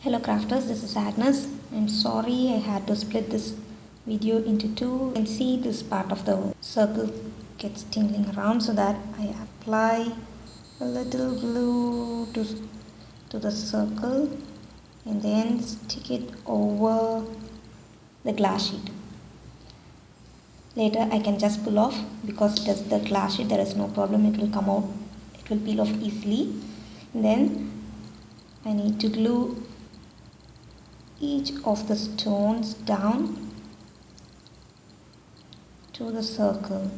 Hello crafters, this is Agnes. I'm sorry I had to split this video into two. You can see this part of the circle gets tingling around, so that I apply a little glue to the circle and then stick it over the glass sheet. Later I can just pull off because it is the glass sheet, there is no problem, it will come out, it will peel off easily. And then I need to glue each of the stones down to the circle.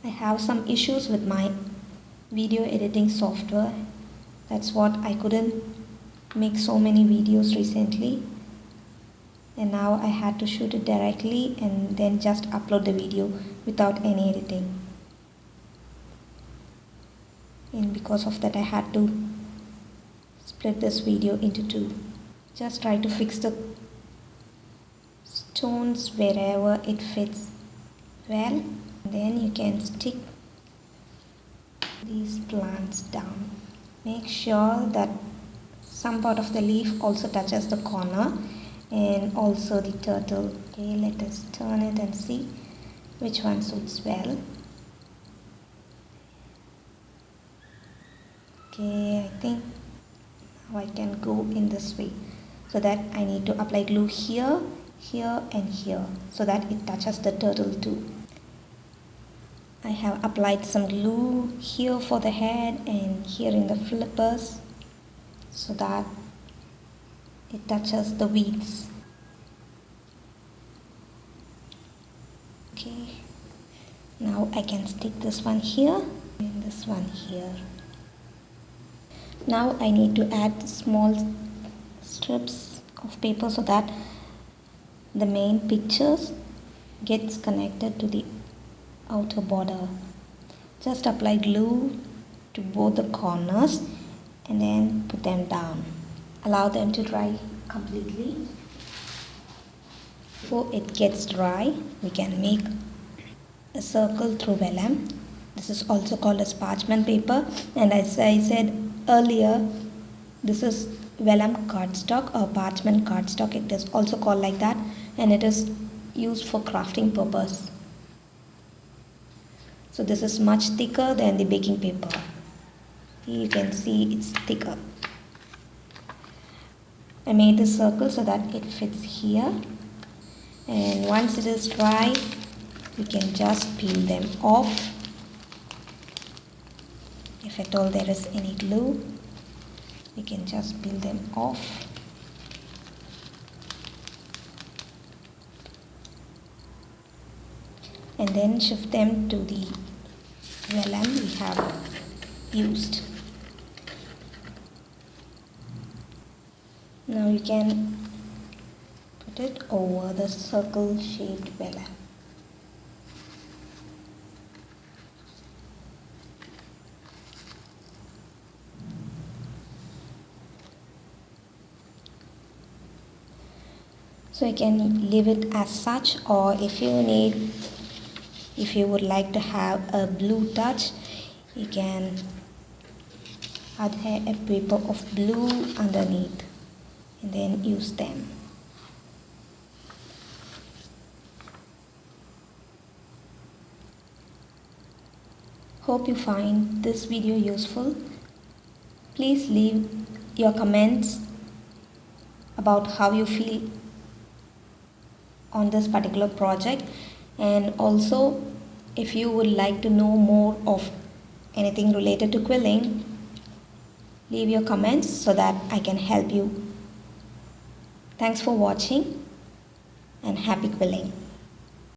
I have some issues with my video editing software. That's what I couldn't make so many videos recently, and now I had to shoot it directly and then just upload the video without any editing. And because of that I had to split this video into two. Just try to fix the stones wherever it fits well. Then you can stick these plants down. Make sure that some part of the leaf also touches the corner and also the turtle. Okay, let us turn it and see which one suits well. Okay, I think now I can go in this way, so that I need to apply glue here, here and here, so that it touches the turtle too. I have applied some glue here for the head and here in the flippers, so that it touches the weeds. Okay, now I can stick this one here and this one here. Now I need to add small strips of paper so that the main pictures gets connected to the outer border. Just apply glue to both the corners and then put them down. Allow them to dry completely. Before it gets dry, we can make a circle through vellum. This is also called as parchment paper, and as I said earlier, this is vellum cardstock or parchment cardstock. It is also called like that, and it is used for crafting purpose. So this is much thicker than the baking paper. You can see it's thicker. I made this circle so that it fits here, and once it is dry, you can just peel them off. If at all there is any glue, we can just peel them off. And then shift them to the vellum we have used. Now you can put it over the circle shaped vellum. So you can leave it as such, or if you would like to have a blue touch, you can adhere a paper of blue underneath and then use them. Hope you find this video useful. Please leave your comments about how you feel on this particular project, and also if you would like to know more of anything related to quilling, leave your comments so that I can help you. Thanks for watching and happy quilling.